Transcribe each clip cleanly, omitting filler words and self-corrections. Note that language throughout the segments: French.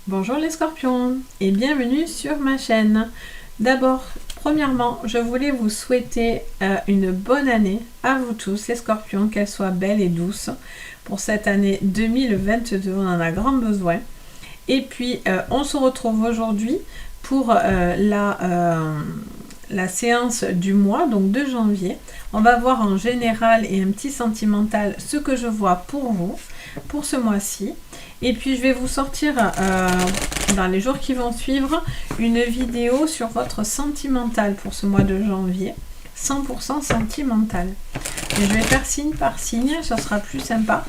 Bonjour les scorpions et bienvenue sur ma chaîne. D'abord, premièrement, je voulais vous souhaiter une bonne année à vous tous les scorpions, qu'elle soit belle et douce pour cette année 2022, on en a grand besoin. Et puis, on se retrouve aujourd'hui pour la séance du mois, donc de janvier. On va voir en général et un petit sentimental ce que je vois pour vous, pour ce mois-ci. Et puis je vais vous sortir dans les jours qui vont suivre une vidéo sur votre sentimental pour ce mois de janvier. 100% sentimental. Et je vais faire signe par signe, ça sera plus sympa.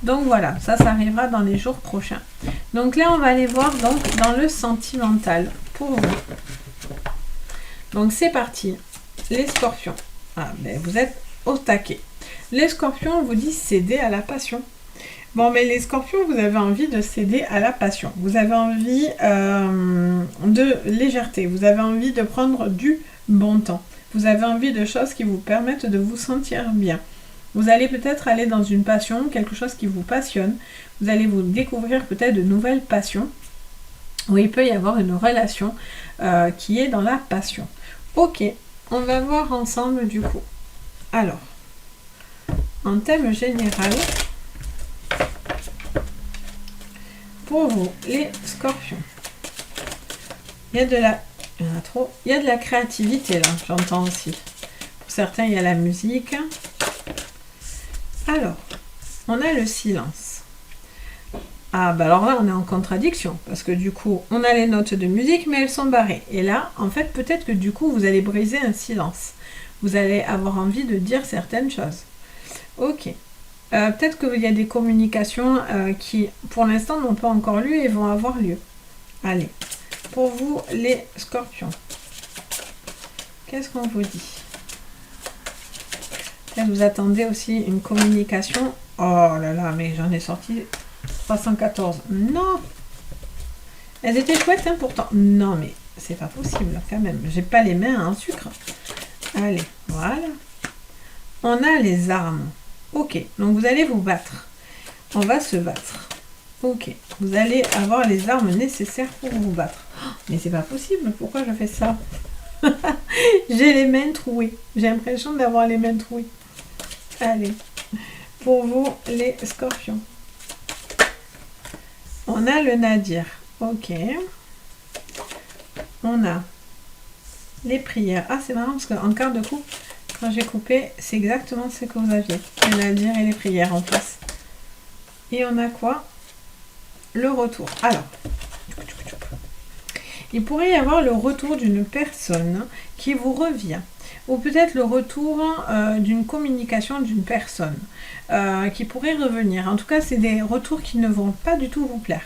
Donc voilà, ça arrivera dans les jours prochains. Donc là, on va aller voir donc dans le sentimental pour vous. Donc c'est parti, les scorpions. Ah, ben vous êtes au taquet. Les scorpions, on vous dit céder à la passion. Bon, mais les scorpions, vous avez envie de céder à la passion. Vous avez envie de légèreté. Vous avez envie de prendre du bon temps. Vous avez envie de choses qui vous permettent de vous sentir bien. Vous allez peut-être aller dans une passion, quelque chose qui vous passionne. Vous allez vous découvrir peut-être de nouvelles passions. Ou il peut y avoir une relation qui est dans la passion. Ok, on va voir ensemble du coup. Alors, en thème général, pour vous, les scorpions, il y a de la créativité là, j'entends aussi. Pour certains, il y a la musique. Alors, on a le silence. Ah, bah alors là, on est en contradiction, parce que du coup, on a les notes de musique, mais elles sont barrées. Et là, en fait, peut-être que du coup, vous allez briser un silence. Vous allez avoir envie de dire certaines choses. Ok. Peut-être qu'il y a des communications qui, pour l'instant, n'ont pas encore lieu et vont avoir lieu. Allez, pour vous, les scorpions, qu'est-ce qu'on vous dit? Peut-être vous attendez aussi une communication. Oh là là, mais j'en ai sorti 314. Non! Elles étaient chouettes, hein, pourtant. Non, mais c'est pas possible, quand même. J'ai pas les mains en sucre. Allez, voilà. On a les armes. Ok, donc vous allez vous battre. On va se battre. Ok, vous allez avoir les armes nécessaires pour vous battre. Oh, mais c'est pas possible, pourquoi je fais ça? J'ai les mains trouées. J'ai l'impression d'avoir les mains trouées. Allez, pour vous, les scorpions. On a le nadir. Ok. On a les prières. Ah, c'est marrant parce qu'en quart de coupe, quand j'ai coupé, c'est exactement ce que vous aviez. Le nadir et les prières en face. Et on a quoi? Le retour. Alors, il pourrait y avoir le retour d'une personne qui vous revient. Ou peut-être le retour d'une communication d'une personne qui pourrait revenir. En tout cas, c'est des retours qui ne vont pas du tout vous plaire.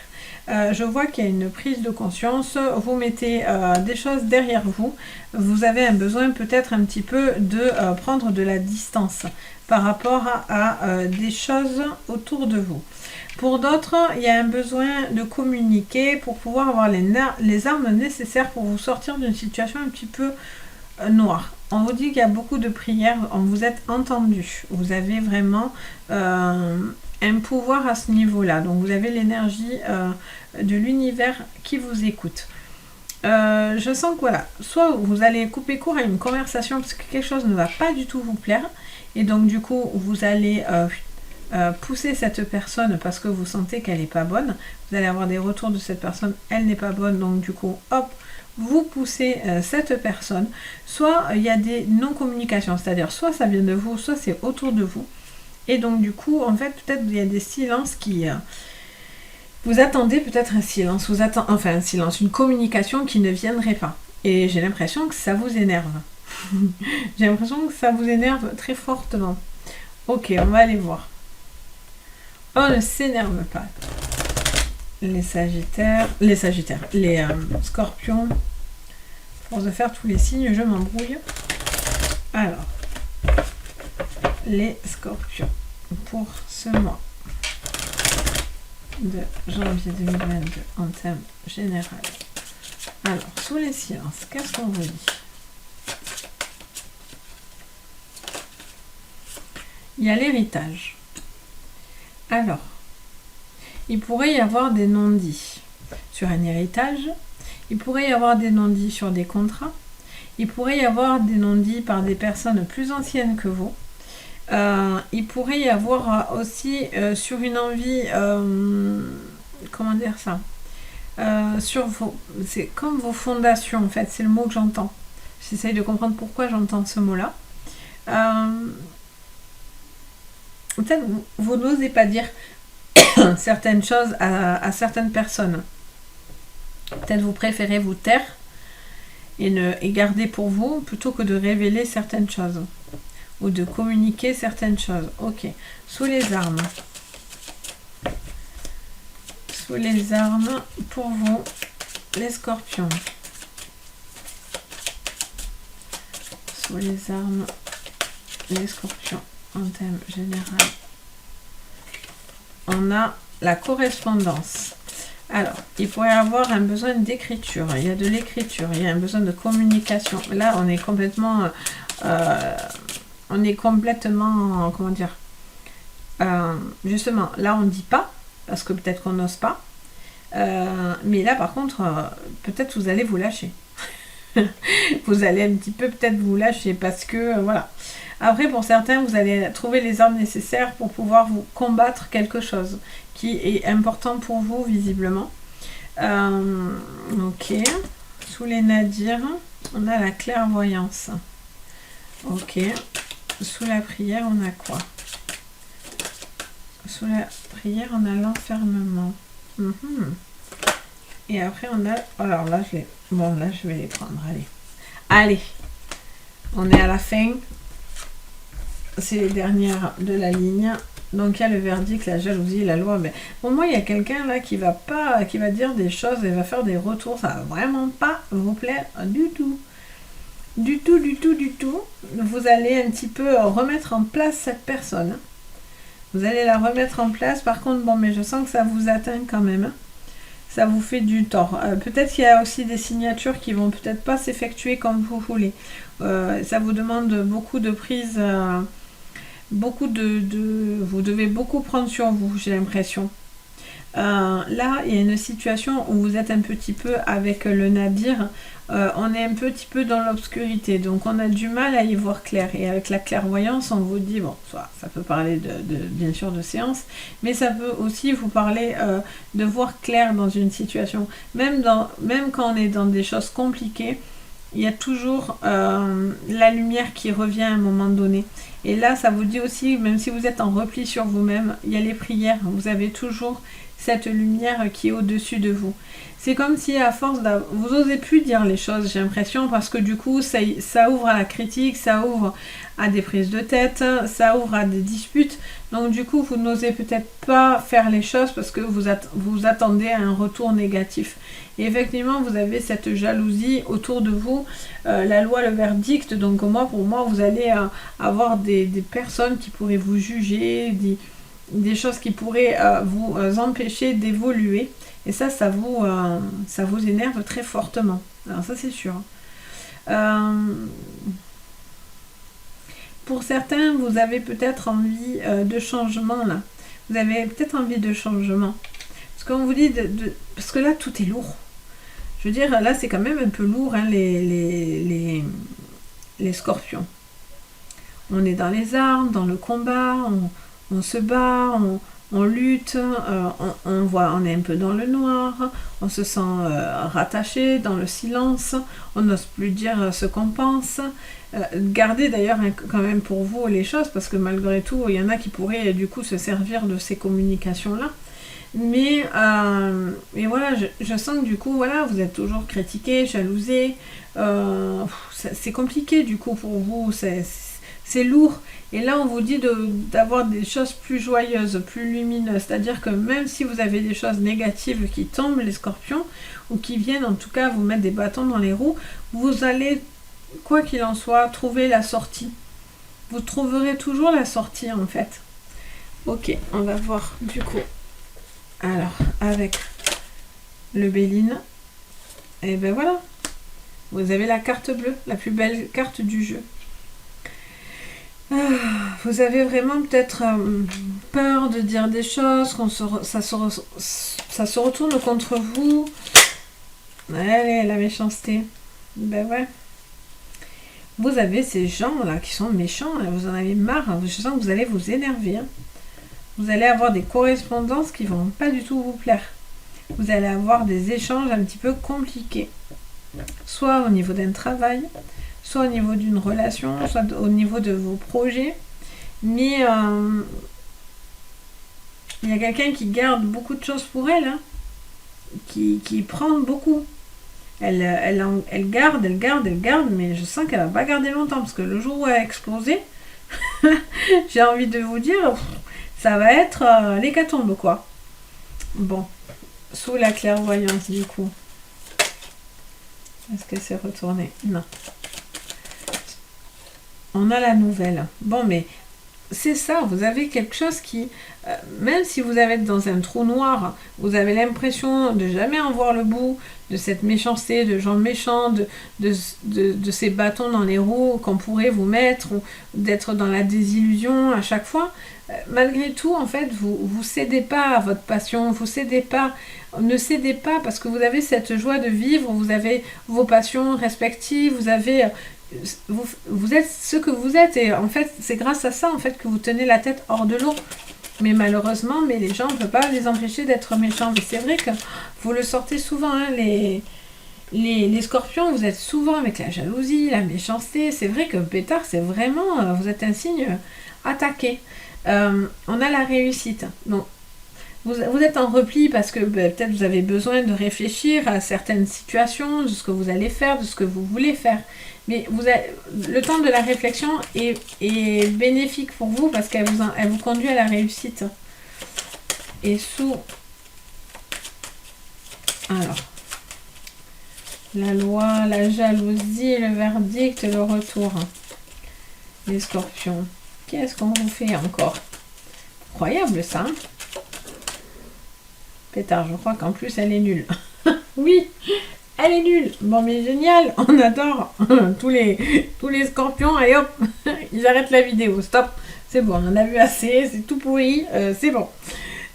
Je vois qu'il y a une prise de conscience, vous mettez des choses derrière vous, vous avez un besoin peut-être un petit peu de prendre de la distance par rapport à des choses autour de vous. Pour d'autres, il y a un besoin de communiquer pour pouvoir avoir les armes nécessaires pour vous sortir d'une situation un petit peu noire. On vous dit qu'il y a beaucoup de prières, on vous êtes entendu, vous avez vraiment un pouvoir à ce niveau-là, donc vous avez l'énergie de l'univers qui vous écoute. Je sens que voilà, soit vous allez couper court à une conversation parce que quelque chose ne va pas du tout vous plaire, et donc du coup vous allez pousser cette personne parce que vous sentez qu'elle n'est pas bonne, vous allez avoir des retours de cette personne, elle n'est pas bonne, donc du coup hop, vous poussez cette personne, soit il y a des non-communications, c'est-à-dire soit ça vient de vous, soit c'est autour de vous, et donc du coup, en fait, peut-être il y a des silences qui... vous attendez peut-être un silence, enfin un silence, une communication qui ne viendrait pas, et j'ai l'impression que ça vous énerve. J'ai l'impression que ça vous énerve très fortement. Ok, on va aller voir. On ne s'énerve pas. Les sagittaires, les scorpions, pour de faire tous les signes, je m'embrouille. Alors, les scorpions, pour ce mois de janvier 2022, en thème général. Alors, sous les silences, qu'est-ce qu'on vous dit? Il y a l'héritage. Alors, il pourrait y avoir des non-dits sur un héritage. Il pourrait y avoir des non-dits sur des contrats. Il pourrait y avoir des non-dits par des personnes plus anciennes que vous. Il pourrait y avoir aussi sur une envie, comment dire ça, sur vos, c'est comme vos fondations en fait, c'est le mot que j'entends. J'essaye de comprendre pourquoi j'entends ce mot-là. Peut-être vous n'osez pas dire certaines choses à certaines personnes. Peut-être vous préférez vous taire et garder pour vous plutôt que de révéler certaines choses ou de communiquer certaines choses. Ok. Sous les armes. Sous les armes pour vous, les scorpions. Sous les armes, les scorpions en thème général. On a la correspondance. Alors, il pourrait y avoir un besoin d'écriture. Il y a de l'écriture, il y a un besoin de communication. Là, on est complètement, comment dire, justement, là, on ne dit pas, parce que peut-être qu'on n'ose pas. Mais là, par contre, peut-être vous allez vous lâcher. Vous allez un petit peu peut-être vous lâcher, parce que, voilà. Après, pour certains, vous allez trouver les armes nécessaires pour pouvoir vous combattre quelque chose qui est important pour vous, visiblement. Ok. Sous les nadirs, on a la clairvoyance. Ok. Sous la prière, on a quoi? Sous la prière, on a l'enfermement. Et après, on a... Alors là, je vais les prendre. Allez. Allez. On est à la fin. C'est les dernières de la ligne. Donc il y a le verdict, la jalousie, la loi. Mais pour moi, il y a quelqu'un là qui va dire des choses et va faire des retours. Ça va vraiment pas vous plaire du tout. Du tout, du tout, du tout. Vous allez un petit peu remettre en place cette personne. Vous allez la remettre en place. Par contre, bon, mais je sens que ça vous atteint quand même. Ça vous fait du tort. Peut-être qu'il y a aussi des signatures qui vont peut-être pas s'effectuer comme vous voulez. Ça vous demande beaucoup de prise... vous devez beaucoup prendre sur vous, j'ai l'impression. Là, il y a une situation où vous êtes un petit peu avec le nadir. On est un petit peu dans l'obscurité, donc on a du mal à y voir clair. Et avec la clairvoyance, on vous dit, bon, ça peut parler bien sûr de séance, mais ça peut aussi vous parler de voir clair dans une situation. Même quand on est dans des choses compliquées, il y a toujours la lumière qui revient à un moment donné. Et là, ça vous dit aussi, même si vous êtes en repli sur vous-même, il y a les prières. Vous avez toujours cette lumière qui est au-dessus de vous. C'est comme si à force vous osez plus dire les choses, j'ai l'impression, parce que du coup, ça ouvre à la critique, ça ouvre à des prises de tête, ça ouvre à des disputes. Donc du coup, vous n'osez peut-être pas faire les choses parce que vous attendez à un retour négatif. Et effectivement, vous avez cette jalousie autour de vous, la loi, le verdict. Donc pour moi, vous allez avoir des personnes qui pourraient vous juger, des choses qui pourraient vous empêcher d'évoluer. Et ça vous énerve très fortement. Alors ça, c'est sûr. Pour certains, vous avez peut-être envie de changement, là. Vous avez peut-être envie de changement. Parce qu'on vous dit, parce que là, tout est lourd. Je veux dire, là, c'est quand même un peu lourd, hein, les scorpions. On est dans les armes, dans le combat, on se bat, on lutte, on est un peu dans le noir, on se sent rattaché dans le silence, on n'ose plus dire ce qu'on pense. Gardez d'ailleurs quand même pour vous les choses, parce que malgré tout, il y en a qui pourraient du coup se servir de ces communications-là. Mais voilà, je sens que du coup, voilà, vous êtes toujours critiqué, jalousé. C'est compliqué du coup pour vous, c'est lourd. Et là, on vous dit d'avoir des choses plus joyeuses, plus lumineuses. C'est-à-dire que même si vous avez des choses négatives qui tombent, les scorpions, ou qui viennent en tout cas vous mettre des bâtons dans les roues, vous allez, quoi qu'il en soit, trouver la sortie. Vous trouverez toujours la sortie en fait. Ok, on va voir du coup. Alors, avec le Béline, et ben voilà. Vous avez la carte bleue, la plus belle carte du jeu. Vous avez vraiment peut-être peur de dire des choses, ça se retourne contre vous. Allez, la méchanceté. Ben ouais. Vous avez ces gens-là qui sont méchants, vous en avez marre, je sens que vous allez vous énerver. Vous allez avoir des correspondances qui vont pas du tout vous plaire. Vous allez avoir des échanges un petit peu compliqués. Soit au niveau d'un travail, soit au niveau d'une relation, soit au niveau de vos projets. Mais il y a quelqu'un qui garde beaucoup de choses pour elle, hein, qui prend beaucoup. Elle garde, mais je sens qu'elle va pas garder longtemps, parce que le jour où elle a explosé, j'ai envie de vous dire, ça va être l'hécatombe, quoi. Bon, sous la clairvoyance, du coup. Est-ce que c'est retourné? Non. On a la nouvelle. Bon, mais c'est ça, vous avez quelque chose qui, même si vous êtes dans un trou noir, vous avez l'impression de jamais en voir le bout, de cette méchanceté, de gens méchants, de ces bâtons dans les roues qu'on pourrait vous mettre, ou d'être dans la désillusion à chaque fois. Malgré tout, en fait, vous cédez pas à votre passion, vous cédez pas, ne cédez pas parce que vous avez cette joie de vivre, vous avez vos passions respectives, vous avez... Vous êtes ce que vous êtes et en fait c'est grâce à ça en fait que vous tenez la tête hors de l'eau, mais malheureusement les gens, on ne peut pas les empêcher d'être méchants. Mais c'est vrai que vous le sortez souvent, hein, les scorpions, vous êtes souvent avec la jalousie, la méchanceté. C'est vrai que Pétard, c'est vraiment, vous êtes un signe attaqué. On a la réussite, donc vous êtes en repli parce que peut-être vous avez besoin de réfléchir à certaines situations, de ce que vous allez faire, de ce que vous voulez faire. Mais le temps de la réflexion est bénéfique pour vous parce qu'elle vous conduit à la réussite. Et sous... Alors, la loi, la jalousie, le verdict, le retour. Les scorpions. Qu'est-ce qu'on vous fait encore? Incroyable ça, hein? Pétard, je crois qu'en plus elle est nulle. Oui, elle est nulle. Bon, mais génial, on adore. tous les scorpions, allez hop, ils arrêtent la vidéo. Stop, c'est bon, on en a vu assez, c'est tout pourri, c'est bon.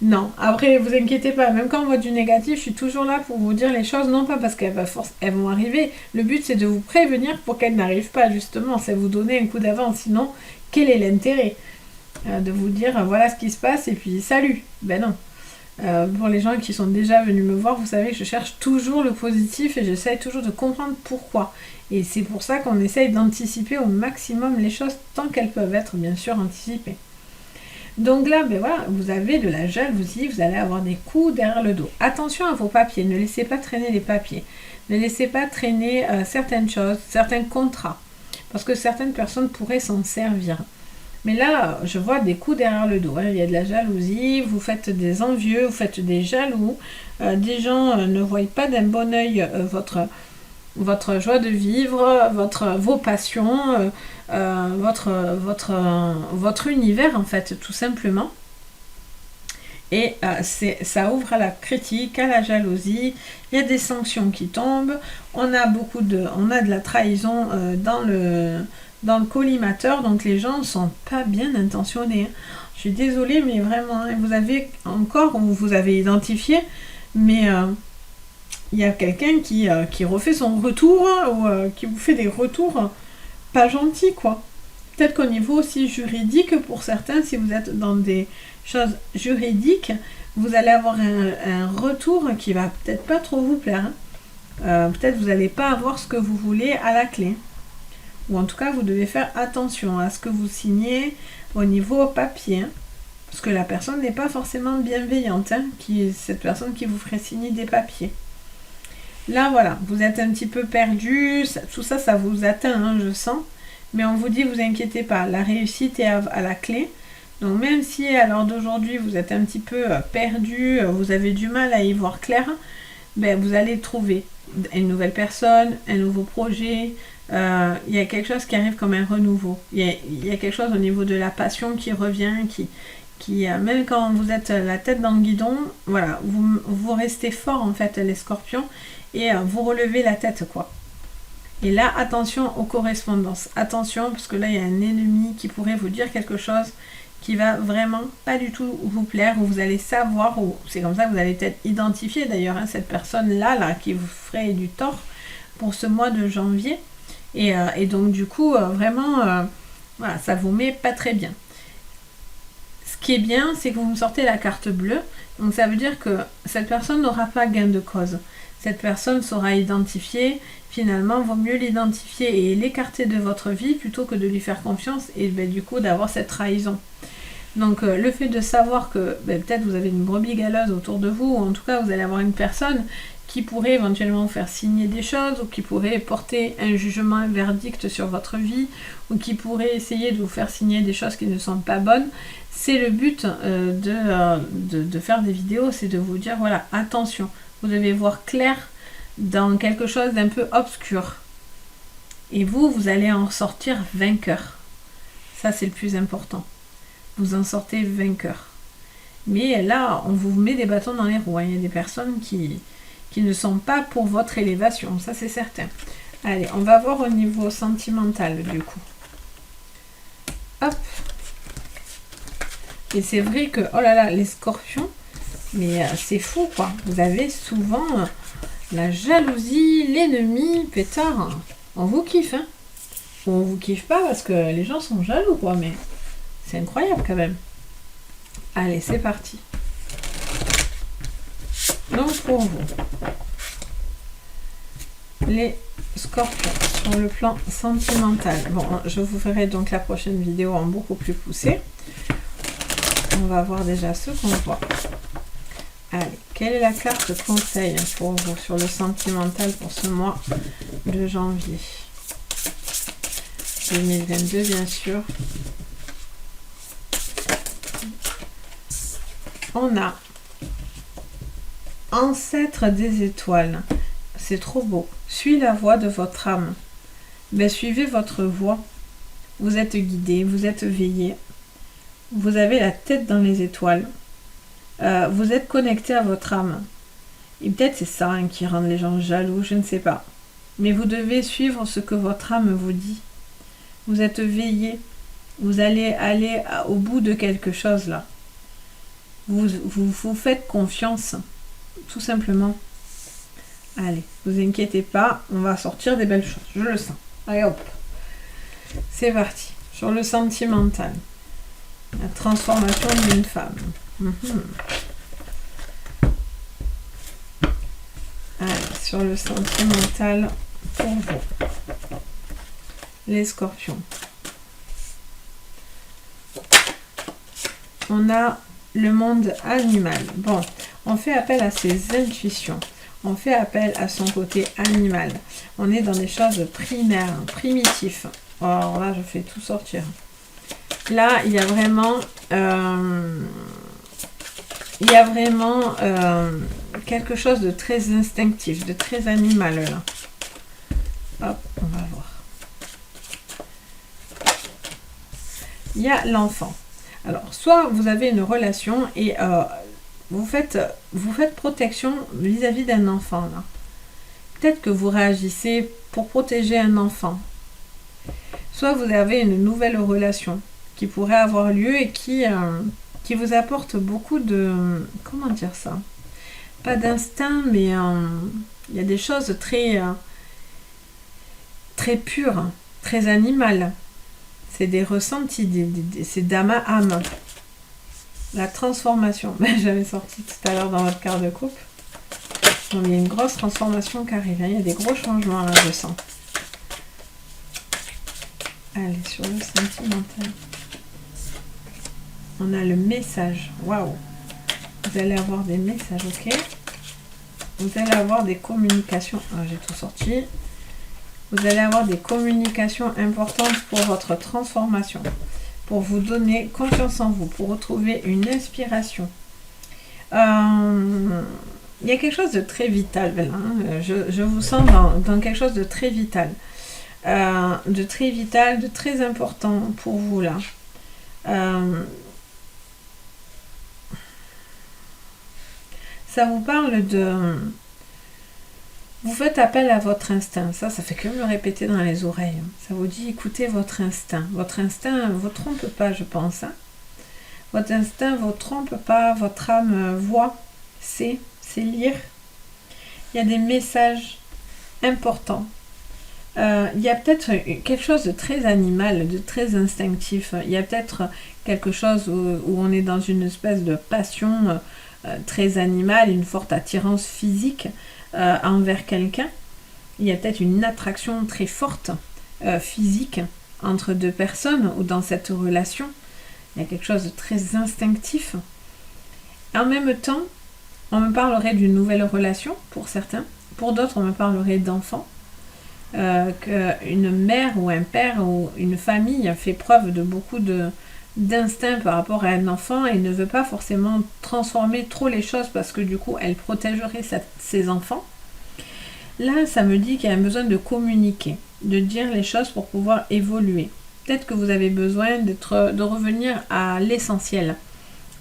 Non, après, vous inquiétez pas, même quand on voit du négatif, je suis toujours là pour vous dire les choses, non pas parce qu'elles vont arriver. Le but, c'est de vous prévenir pour qu'elles n'arrivent pas, justement. C'est vous donner un coup d'avance. Sinon, quel est l'intérêt de vous dire, voilà ce qui se passe, et puis salut. Ben non. Pour les gens qui sont déjà venus me voir, vous savez que je cherche toujours le positif et j'essaye toujours de comprendre pourquoi. Et c'est pour ça qu'on essaye d'anticiper au maximum les choses tant qu'elles peuvent être bien sûr anticipées. Donc là, ben voilà, vous avez de la jalousie, vous allez avoir des coups derrière le dos. Attention à vos papiers, ne laissez pas traîner les papiers. Ne laissez pas traîner certaines choses, certains contrats. Parce que certaines personnes pourraient s'en servir. Mais là, je vois des coups derrière le dos. Hein. Il y a de la jalousie, vous faites des envieux, vous faites des jaloux. Des gens ne voient pas d'un bon œil votre joie de vivre, vos passions, votre univers, en fait, tout simplement. Et ça ouvre à la critique, à la jalousie. Il y a des sanctions qui tombent. On a de la trahison dans le collimateur, donc les gens ne sont pas bien intentionnés. Je suis désolée, mais vraiment, vous avez identifié, mais il y a quelqu'un qui refait son retour, ou qui vous fait des retours pas gentils, quoi. Peut-être qu'au niveau aussi juridique, pour certains, si vous êtes dans des choses juridiques, vous allez avoir un retour qui va peut-être pas trop vous plaire. Peut-être vous n'allez pas avoir ce que vous voulez à la clé. Ou en tout cas, vous devez faire attention à ce que vous signez au niveau papier. Parce que la personne n'est pas forcément bienveillante, cette personne qui vous ferait signer des papiers. Là, voilà, vous êtes un petit peu perdu, tout ça, ça vous atteint, je sens. Mais on vous dit, vous inquiétez pas, la réussite est à la clé. Donc même si à l'heure d'aujourd'hui, vous êtes un petit peu perdu, vous avez du mal à y voir clair, vous allez trouver une nouvelle personne, un nouveau projet. Il y a quelque chose qui arrive comme un renouveau. Il y a quelque chose au niveau de la passion qui revient, qui même quand vous êtes la tête dans le guidon, voilà, vous restez fort en fait, les scorpions, et vous relevez la tête, quoi. Et là, attention aux correspondances. Attention, parce que là, il y a un ennemi qui pourrait vous dire quelque chose qui va vraiment pas du tout vous plaire, où vous allez savoir, ou c'est comme ça que vous allez peut-être identifier d'ailleurs hein, cette personne-là là, qui vous ferait du tort pour ce mois de janvier. Et donc du coup, vraiment, voilà, ça vous met pas très bien. Ce qui est bien, c'est que vous me sortez la carte bleue, donc ça veut dire que cette personne n'aura pas gain de cause. Cette personne sera identifiée, finalement, vaut mieux l'identifier et l'écarter de votre vie plutôt que de lui faire confiance et du coup d'avoir cette trahison. Donc le fait de savoir que peut-être vous avez une brebis galeuse autour de vous, ou en tout cas vous allez avoir une personne qui pourrait éventuellement vous faire signer des choses, ou qui pourrait porter un jugement, un verdict sur votre vie, ou qui pourrait essayer de vous faire signer des choses qui ne sont pas bonnes, c'est le but de faire des vidéos, c'est de vous dire voilà, attention, vous devez voir clair dans quelque chose d'un peu obscur. Et vous allez en sortir vainqueur. Ça, c'est le plus important. Vous en sortez vainqueur. Mais là, on vous met des bâtons dans les roues. Il y a des personnes qui ne sont pas pour votre élévation. Ça, c'est certain. Allez, on va voir au niveau sentimental, du coup. Hop. Et c'est vrai que, oh là là, les scorpions, mais c'est fou, quoi. Vous avez souvent la jalousie, l'ennemi, pétard. On vous kiffe, hein. On vous kiffe pas parce que les gens sont jaloux, quoi, mais c'est incroyable quand même. Allez, c'est parti. Donc pour vous, les scorpions, sur le plan sentimental. Bon, je vous ferai donc la prochaine vidéo en beaucoup plus poussée. On va voir déjà ce qu'on voit. Allez, quelle est la carte conseil pour vous sur le sentimental pour ce mois de janvier 2022, bien sûr. On a Ancêtre des étoiles. C'est trop beau. Suis la voie de votre âme. Suivez votre voie. Vous êtes guidé, vous êtes veillé. Vous avez la tête dans les étoiles. Vous êtes connecté à votre âme. Et peut-être c'est ça hein, qui rend les gens jaloux, je ne sais pas. Mais vous devez suivre ce que votre âme vous dit. Vous êtes veillé. Vous allez aller au bout de quelque chose là. Vous faites confiance. Tout simplement. Allez, vous inquiétez pas, on va sortir des belles choses. Je le sens. Allez hop. C'est parti. Sur le sentimental. La transformation d'une femme. Allez, sur le sentimental pour vous. Les scorpions. On a le monde animal. Bon, on fait appel à ses intuitions. On fait appel à son côté animal. On est dans des choses primaires, primitives. Alors là, je fais tout sortir. Là, il y a vraiment... quelque chose de très instinctif, de très animal là. Hop, on va voir. Il y a l'enfant. Alors, soit vous avez une relation et vous faites protection vis-à-vis d'un enfant là. Peut-être que vous réagissez pour protéger un enfant. Soit vous avez une nouvelle relation qui pourrait avoir lieu et qui vous apporte beaucoup de... Comment dire ça? Pas d'instinct, mais il y a des choses très pures, très animales. C'est des ressentis, c'est d'âme à âme. La transformation. J'avais sorti tout à l'heure dans votre carte de coupe. Donc, il y a une grosse transformation qui arrive. Il y a des gros changements là, je sens. Allez, sur le sentimental. On a le message. Waouh! Vous allez avoir des messages, ok? Vous allez avoir des communications. Ah, j'ai tout sorti. Vous allez avoir des communications importantes pour votre transformation, pour vous donner confiance en vous, pour retrouver une inspiration. Il y a quelque chose de très vital, hein. Je vous sens dans quelque chose de très vital. De très important pour vous là. Ça vous parle de... Vous faites appel à votre instinct. Ça fait que me répéter dans les oreilles. Ça vous dit écoutez votre instinct. Votre instinct ne vous trompe pas, je pense. Hein. Votre instinct ne vous trompe pas, votre âme voit, c'est lire. Il y a des messages importants. Il y a peut-être quelque chose de très animal, de très instinctif. Il y a peut-être quelque chose où on est dans une espèce de passion très animale, une forte attirance physique envers quelqu'un. Il y a peut-être une attraction très forte physique entre deux personnes ou dans cette relation. Il y a quelque chose de très instinctif. En même temps, on me parlerait d'une nouvelle relation pour certains. Pour d'autres, on me parlerait d'enfants. Qu'une mère ou un père ou une famille fait preuve de beaucoup d'instinct par rapport à un enfant et ne veut pas forcément transformer trop les choses parce que du coup elle protégerait ses enfants. Là, ça me dit qu'il y a un besoin de communiquer, de dire les choses pour pouvoir évoluer. Peut-être que vous avez besoin de revenir à l'essentiel,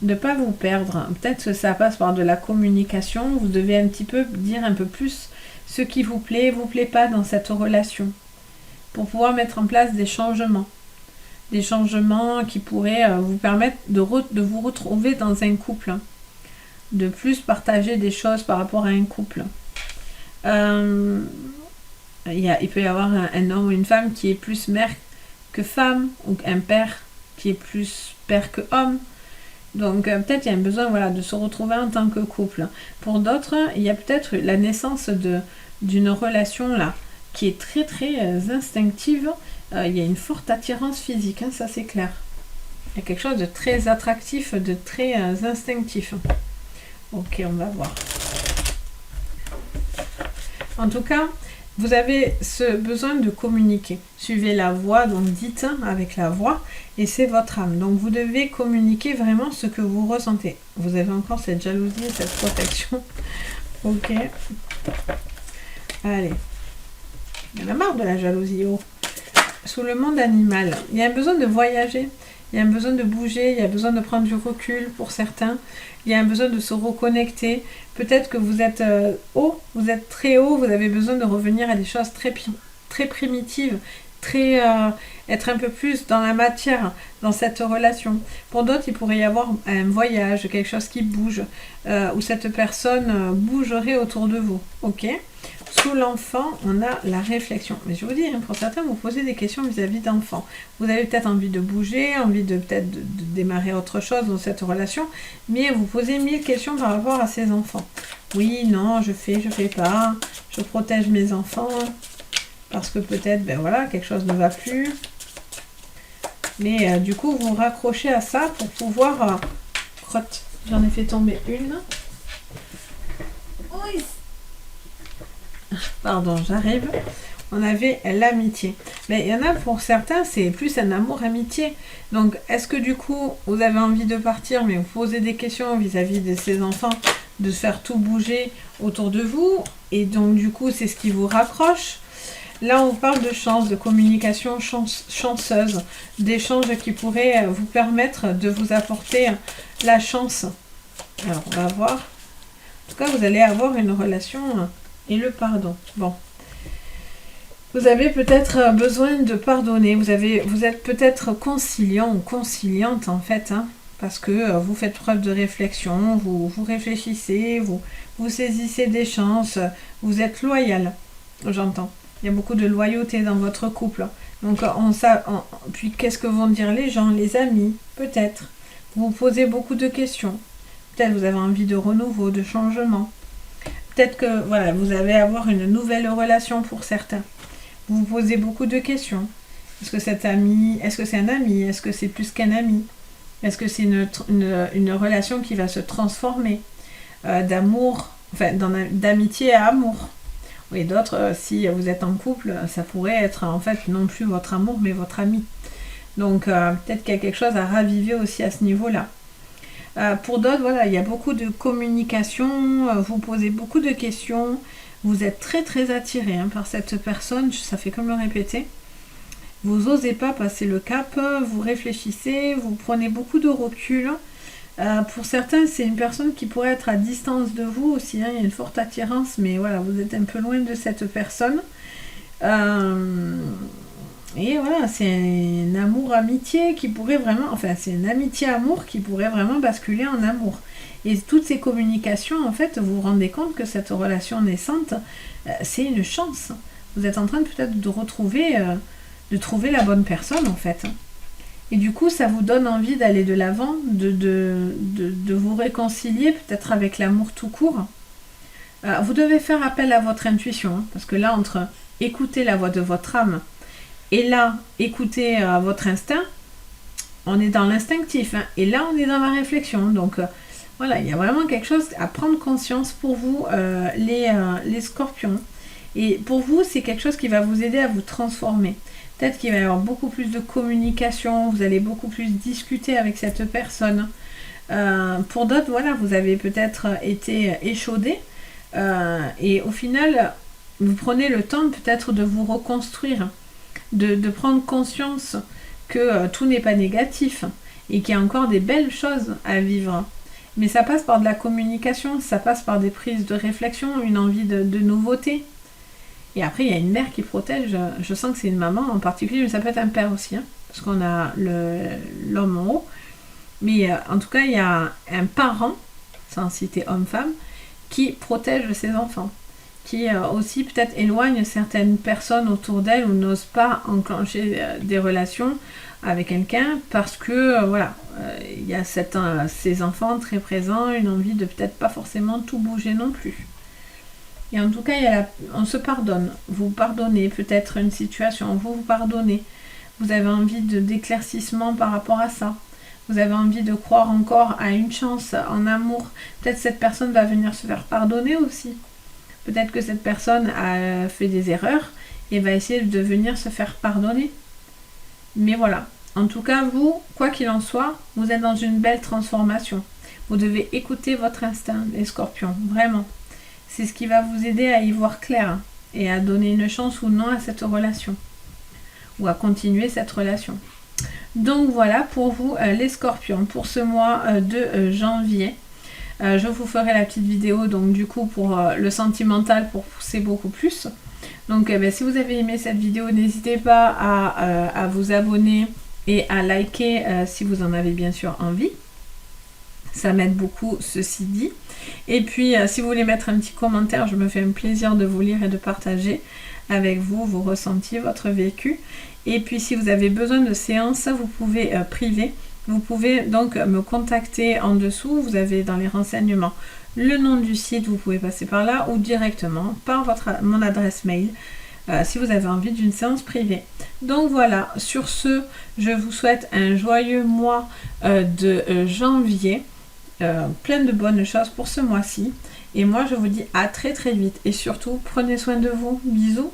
de ne pas vous perdre. Peut-être que ça passe par de la communication, vous devez un petit peu dire un peu plus ce qui vous plaît pas dans cette relation, pour pouvoir mettre en place des changements qui pourraient vous permettre de vous retrouver dans un couple, de plus partager des choses par rapport à un couple. Il peut y avoir un homme ou une femme qui est plus mère que femme, ou un père qui est plus père que homme. Donc peut-être il y a un besoin de se retrouver en tant que couple. Pour d'autres, il y a peut-être la naissance d'une relation là qui est très très instinctive. Il y a une forte attirance physique, ça c'est clair. Il y a quelque chose de très attractif, de très instinctif. Ok, on va voir. En tout cas, vous avez ce besoin de communiquer. Suivez la voix, donc dites avec la voix, et c'est votre âme. Donc vous devez communiquer vraiment ce que vous ressentez. Vous avez encore cette jalousie, cette protection. Ok. Allez. Il y en a marre de la jalousie. Oh. Sous le monde animal, il y a un besoin de voyager. Il y a un besoin de bouger, il y a besoin de prendre du recul pour certains. Il y a un besoin de se reconnecter. Peut-être que vous êtes haut, vous êtes très haut, vous avez besoin de revenir à des choses très primitives, être un peu plus dans la matière, dans cette relation. Pour d'autres, il pourrait y avoir un voyage, quelque chose qui bouge, où cette personne bougerait autour de vous. Ok ? Sous l'enfant, on a la réflexion. Mais je vous dis, pour certains, vous posez des questions vis-à-vis d'enfants. Vous avez peut-être envie de bouger, envie de peut-être de démarrer autre chose dans cette relation, mais vous posez 1000 questions par rapport à ces enfants. Oui, non, je fais pas, je protège mes enfants, parce que peut-être, quelque chose ne va plus. Mais du coup, vous raccrochez à ça pour pouvoir... crotte, j'en ai fait tomber une. Oui. Pardon, j'arrive. On avait l'amitié. Mais il y en a pour certains, c'est plus un amour-amitié. Donc, est-ce que du coup, vous avez envie de partir, mais vous posez des questions vis-à-vis de ces enfants, de faire tout bouger autour de vous, et donc du coup, c'est ce qui vous raccroche. Là, on parle de chance, de communication chanceuse, d'échanges qui pourraient vous permettre de vous apporter la chance. Alors, on va voir. En tout cas, vous allez avoir une relation... et le pardon. Bon. Vous avez peut-être besoin de pardonner. Vous êtes peut-être conciliant ou conciliante en fait, parce que vous faites preuve de réflexion, vous réfléchissez, vous saisissez des chances, vous êtes loyal, j'entends. Il y a beaucoup de loyauté dans votre couple. Donc, puis qu'est-ce que vont dire les gens, les amis, peut-être. Vous posez beaucoup de questions. Peut-être vous avez envie de renouveau, de changement. Peut-être que vous allez avoir une nouvelle relation pour certains. Vous vous posez beaucoup de questions. Est-ce que cet ami, est-ce que c'est un ami? Est-ce que c'est plus qu'un ami? Est-ce que c'est une relation qui va se transformer d'amour, d'amitié à amour? Oui, d'autres, si vous êtes en couple, ça pourrait être en fait non plus votre amour, mais votre ami. Donc peut-être qu'il y a quelque chose à raviver aussi à ce niveau-là. Pour d'autres, il y a beaucoup de communication, vous posez beaucoup de questions, vous êtes très très attiré par cette personne, ça fait comme le répéter. Vous n'osez pas passer le cap, vous réfléchissez, vous prenez beaucoup de recul. Pour certains, c'est une personne qui pourrait être à distance de vous aussi, il y a une forte attirance, mais vous êtes un peu loin de cette personne. Et voilà, c'est un amour-amitié qui pourrait vraiment, enfin c'est une amitié-amour qui pourrait vraiment basculer en amour. Et toutes ces communications, en fait, vous vous rendez compte que cette relation naissante, c'est une chance. Vous êtes en train peut-être de trouver la bonne personne, en fait. Et du coup, ça vous donne envie d'aller de l'avant, de vous réconcilier peut-être avec l'amour tout court. Vous devez faire appel à votre intuition, hein, parce que là, entre écouter la voix de votre âme et là, écouter votre instinct, on est dans l'instinctif, hein, et là, on est dans la réflexion. Donc, voilà, il y a vraiment quelque chose à prendre conscience pour vous, les scorpions. Et pour vous, c'est quelque chose qui va vous aider à vous transformer. Peut-être qu'il va y avoir beaucoup plus de communication, vous allez beaucoup plus discuter avec cette personne. Pour d'autres, voilà, vous avez peut-être été échaudé. Et au final, vous prenez le temps peut-être de vous reconstruire, de prendre conscience que tout n'est pas négatif et qu'il y a encore des belles choses à vivre. Mais ça passe par de la communication, ça passe par des prises de réflexion, une envie de nouveauté. Et après, il y a une mère qui protège. Je sens que c'est une maman en particulier, mais ça peut être un père aussi, hein, parce qu'on a l'homme en haut. Mais en tout cas, il y a un parent, sans citer homme-femme, qui protège ses enfants, qui aussi peut-être éloigne certaines personnes autour d'elle ou n'ose pas enclencher des relations avec quelqu'un parce que voilà, il y a ces enfants très présents, une envie de peut-être pas forcément tout bouger non plus. Et en tout cas, on se pardonne. Vous pardonnez peut-être une situation, vous pardonnez. Vous avez envie d'éclaircissement par rapport à ça. Vous avez envie de croire encore à une chance, en amour. Peut-être cette personne va venir se faire pardonner aussi. Peut-être que cette personne a fait des erreurs et va essayer de venir se faire pardonner. Mais voilà. En tout cas, vous, quoi qu'il en soit, vous êtes dans une belle transformation. Vous devez écouter votre instinct, les scorpions, vraiment. C'est ce qui va vous aider à y voir clair et à donner une chance ou non à cette relation. Ou à continuer cette relation. Donc voilà pour vous les scorpions pour ce mois de janvier. Je vous ferai la petite vidéo donc du coup pour le sentimental pour pousser beaucoup plus. Donc si vous avez aimé cette vidéo, n'hésitez pas à vous abonner et à liker si vous en avez bien sûr envie. Ça m'aide beaucoup, ceci dit. Et puis, si vous voulez mettre un petit commentaire, je me fais un plaisir de vous lire et de partager avec vous vos ressentis, votre vécu. Et puis, si vous avez besoin de séances, vous pouvez priver. Vous pouvez donc me contacter en dessous. Vous avez dans les renseignements le nom du site, vous pouvez passer par là ou directement par mon adresse mail. Si vous avez envie d'une séance privée. Donc voilà, sur ce, je vous souhaite un joyeux mois de janvier. Plein de bonnes choses pour ce mois-ci. Et moi, je vous dis à très très vite. Et surtout, prenez soin de vous. Bisous.